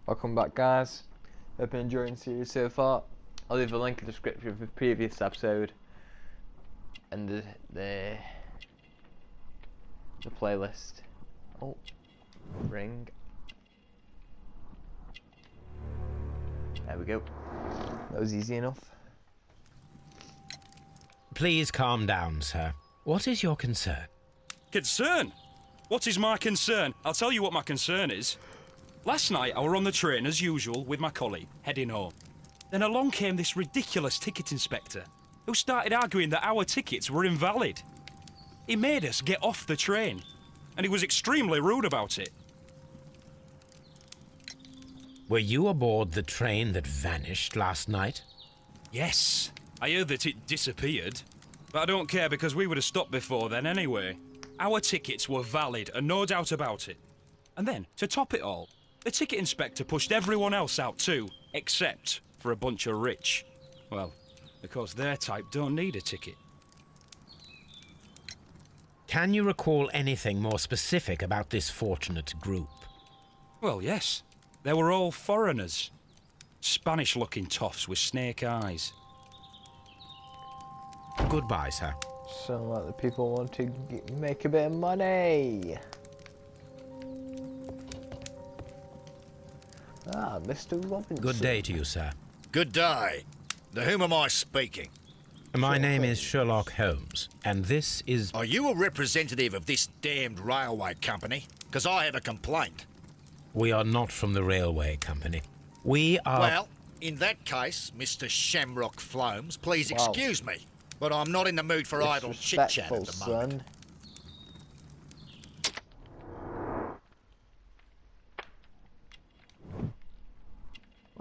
Welcome back, guys. Hope you're enjoying the series so far. I'll leave a link in the description for the previous episode and the playlist. Oh, ring. There we go. That was easy enough. Please calm down, sir. What is your concern? Concern? What is my concern? I'll tell you what my concern is. Last night I were on the train as usual with my colleague, heading home. Then along came this ridiculous ticket inspector who started arguing that our tickets were invalid. He made us get off the train, and he was extremely rude about it. Were you aboard the train that vanished last night? Yes, I heard that it disappeared, but I don't care because we would have stopped before then anyway. Our tickets were valid and no doubt about it. And then, to top it all, the ticket inspector pushed everyone else out too, except for a bunch of rich. Well, because their type don't need a ticket. Can you recall anything more specific about this fortunate group? Well, yes. They were all foreigners. Spanish-looking toffs with snake eyes. Goodbye, sir. Sound like the people want to make a bit of money. Ah, Mr. Robinson. Good day to you, sir. Good day. To whom am I speaking? My name is Sherlock Holmes, and this is... Are you a representative of this damned railway company? Because I have a complaint. We are not from the railway company. We are... Well, in that case, Mr. Shamrock Flomes, please excuse me, but I'm not in the mood for idle chit-chat at the moment.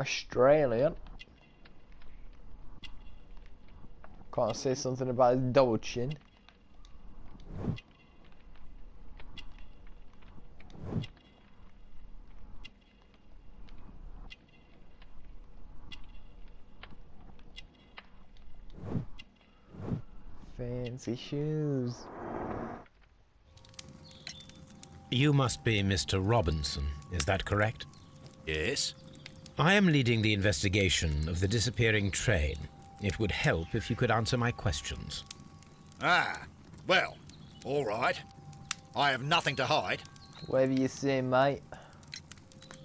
Australian. Can't say something about his double chin. Fancy shoes. You must be Mr. Robinson, is that correct? Yes. I am leading the investigation of the disappearing train. It would help if you could answer my questions. Ah, well, all right. I have nothing to hide. Whatever you say, mate.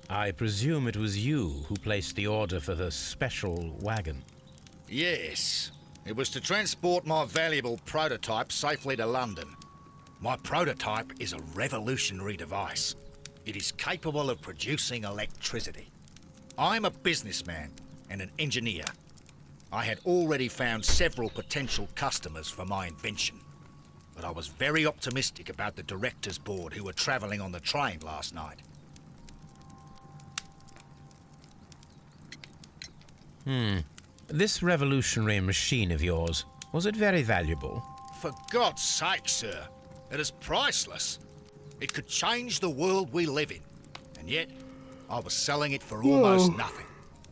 I presume it was you who placed the order for the special wagon. Yes. It was to transport my valuable prototype safely to London. My prototype is a revolutionary device. It is capable of producing electricity. I'm a businessman and an engineer. I had already found several potential customers for my invention, but I was very optimistic about the directors' board who were travelling on the train last night. This revolutionary machine of yours, was it very valuable? For God's sake, sir, it is priceless. It could change the world we live in, and yet I was selling it for almost nothing.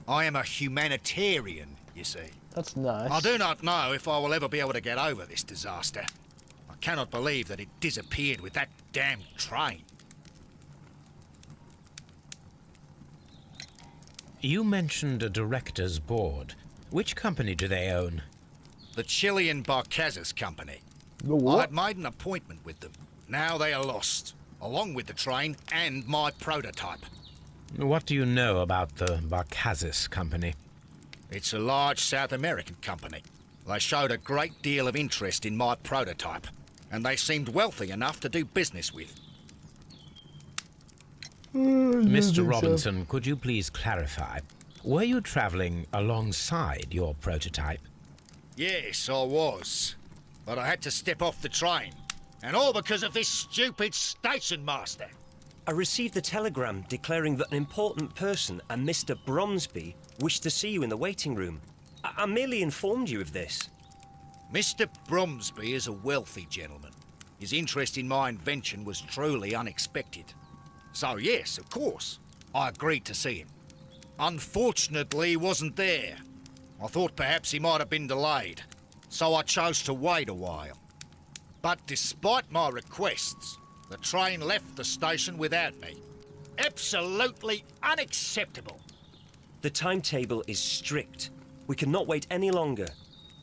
I am a humanitarian, you see. That's nice. I do not know if I will ever be able to get over this disaster. I cannot believe that it disappeared with that damn train. You mentioned a director's board. Which company do they own? The Chilean Barcazas Company. The what? I had made an appointment with them. Now they are lost, along with the train and my prototype. What do you know about the Barcazas Company? It's a large South American company. They showed a great deal of interest in my prototype, and they seemed wealthy enough to do business with. Mr. Robinson, could you please clarify? Were you traveling alongside your prototype? Yes, I was. But I had to step off the train. And all because of this stupid station master. I received a telegram declaring that an important person, a Mr. Bromsby, wished to see you in the waiting room. I merely informed you of this. Mr. Bromsby is a wealthy gentleman. His interest in my invention was truly unexpected. So yes, of course, I agreed to see him. Unfortunately, he wasn't there. I thought perhaps he might have been delayed, so I chose to wait a while. But despite my requests, the train left the station without me. Absolutely unacceptable. The timetable is strict. We cannot wait any longer.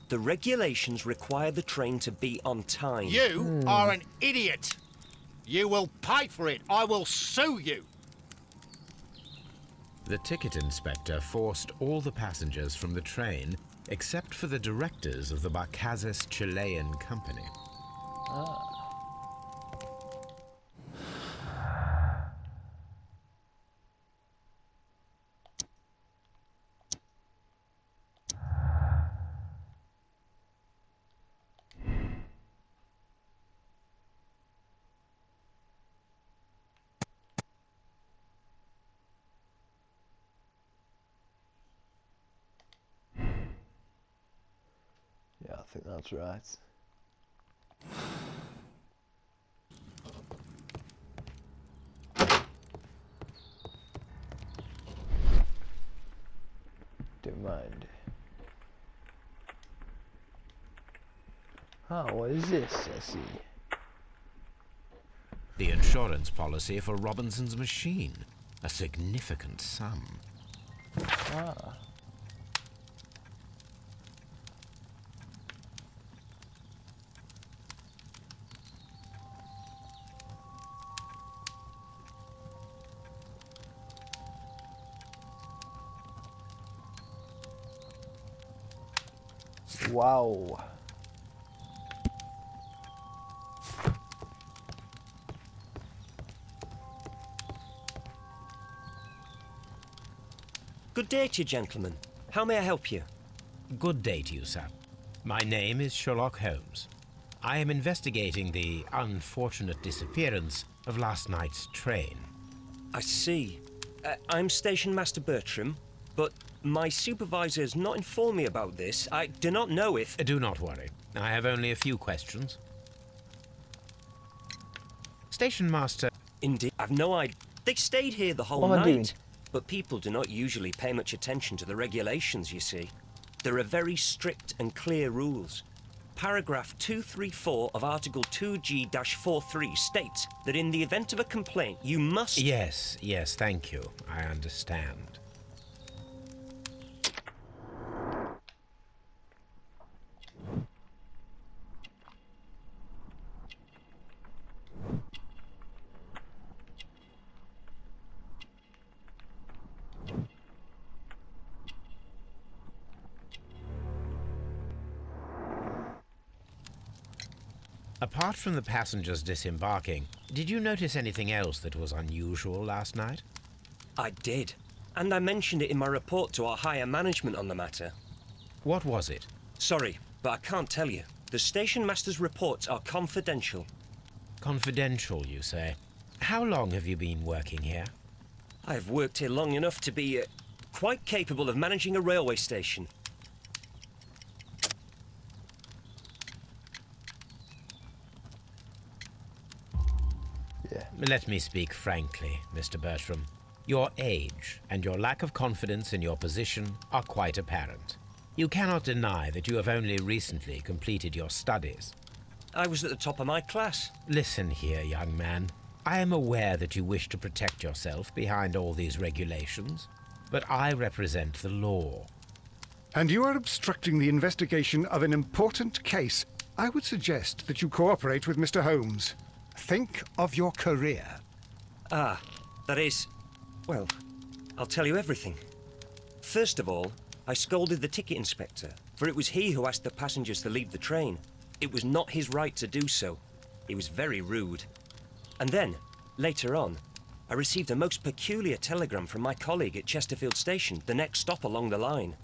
The regulations require the train to be on time. You are an idiot. You will pay for it. I will sue you. The ticket inspector forced all the passengers from the train except for the directors of the Barcazes Chilean company. Yeah, I think that's right. Don't mind. Ah, what is this? I see. The insurance policy for Robinson's machine. A significant sum. Ah. Wow. Good day to you, gentlemen. How may I help you? Good day to you, sir. My name is Sherlock Holmes. I am investigating the unfortunate disappearance of last night's train. I see. I'm Station Master Bertram, but my supervisor has not informed me about this. I do not know if... Do not worry. I have only a few questions. Station Master... Indeed, I've no idea. They stayed here the whole What am I doing? night. But people do not usually pay much attention to the regulations, you see. There are very strict and clear rules. Paragraph 234 of Article 2G-43 states that in the event of a complaint, you must... Yes, thank you. I understand. Apart from the passengers disembarking, did you notice anything else that was unusual last night? I did. And I mentioned it in my report to our higher management on the matter. What was it? Sorry, but I can't tell you. The station master's reports are confidential. Confidential, you say? How long have you been working here? I have worked here long enough to be quite capable of managing a railway station. Yeah. Let me speak frankly, Mr. Bertram. Your age and your lack of confidence in your position are quite apparent. You cannot deny that you have only recently completed your studies. I was at the top of my class. Listen here, young man. I am aware that you wish to protect yourself behind all these regulations, but I represent the law. And you are obstructing the investigation of an important case. I would suggest that you cooperate with Mr. Holmes. Think of your career. Ah, that is... Well, I'll tell you everything. First of all, I scolded the ticket inspector, for it was he who asked the passengers to leave the train. It was not his right to do so. He was very rude. And then, later on, I received a most peculiar telegram from my colleague at Chesterfield Station, the next stop along the line.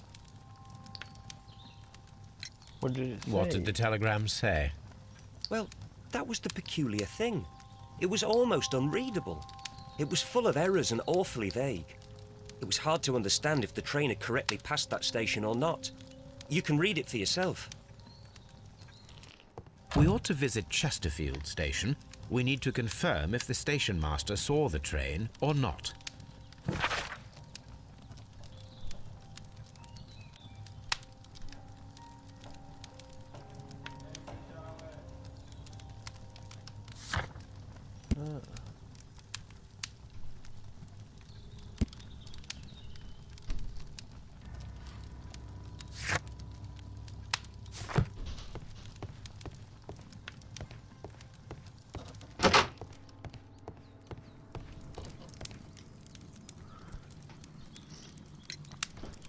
What did it say? What did the telegram say? Well, that was the peculiar thing. It was almost unreadable. It was full of errors and awfully vague. It was hard to understand if the train had correctly passed that station or not. You can read it for yourself. We ought to visit Chesterfield Station. We need to confirm if the station master saw the train or not.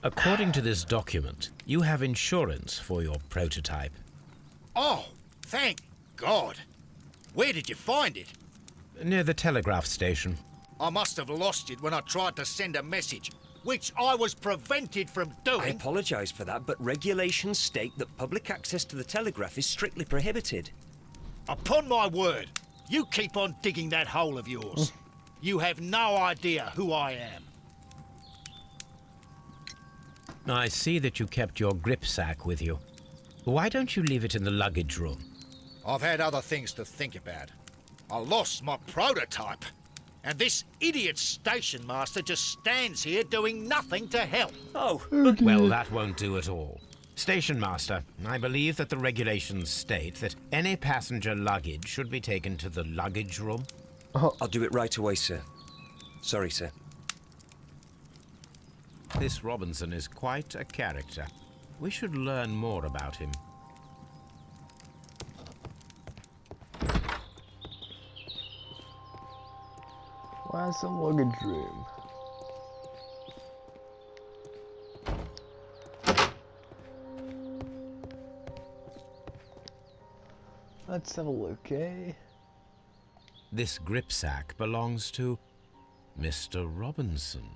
According to this document, you have insurance for your prototype. Oh, thank God. Where did you find it? Near the telegraph station. I must have lost it when I tried to send a message, which I was prevented from doing. I apologise for that, but regulations state that public access to the telegraph is strictly prohibited. Upon my word, you keep on digging that hole of yours. You have no idea who I am. I see that you kept your grip sack with you. Why don't you leave it in the luggage room? I've had other things to think about. I lost my prototype. And this idiot station master just stands here doing nothing to help. Oh, Well, that won't do at all. Station master, I believe that the regulations state that any passenger luggage should be taken to the luggage room. I'll do it right away, sir. Sorry, sir. This Robinson is quite a character. We should learn more about him. Where's the luggage room? Let's have a look, eh? This grip sack belongs to Mr. Robinson.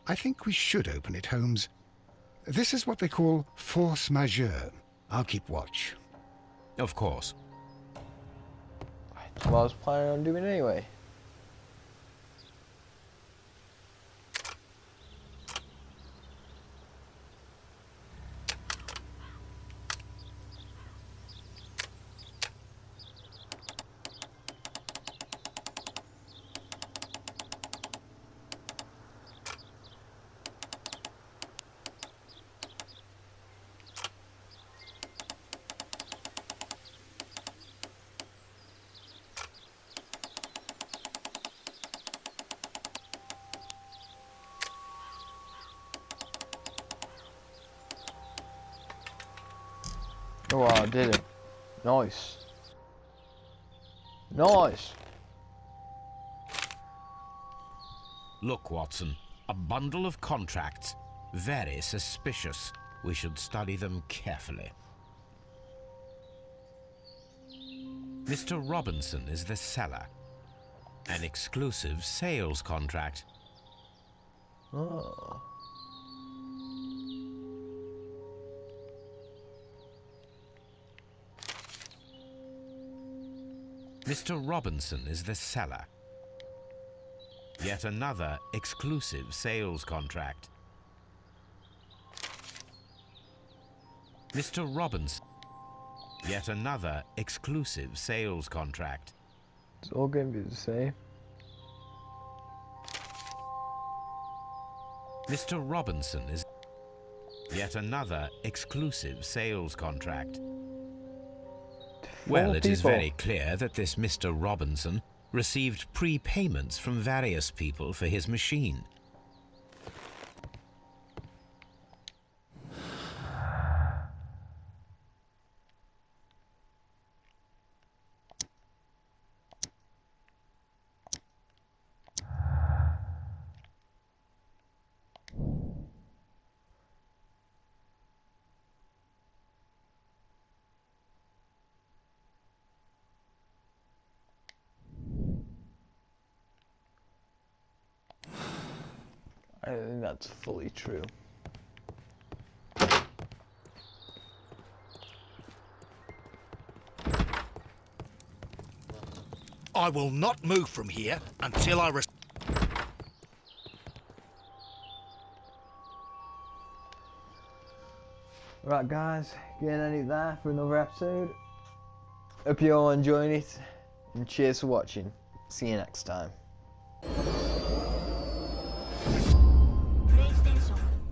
I think we should open it, Holmes. This is what they call force majeure. I'll keep watch. Of course. That's what I was planning on doing anyway. Oh, I did it. Nice. Nice. Look, Watson, a bundle of contracts. Very suspicious. We should study them carefully. Mr. Robinson is the seller. An exclusive sales contract. Oh. Mr. Robinson is the seller. Yet another exclusive sales contract. Mr. Robinson. Yet another exclusive sales contract. It's all going to be the same. Mr. Robinson is yet another exclusive sales contract. Well, it is very clear that this Mr. Robinson received prepayments from various people for his machine. I think that's fully true. I will not move from here until I Right guys, getting ended there for another episode. Hope you all enjoying it, and cheers for watching. See you next time.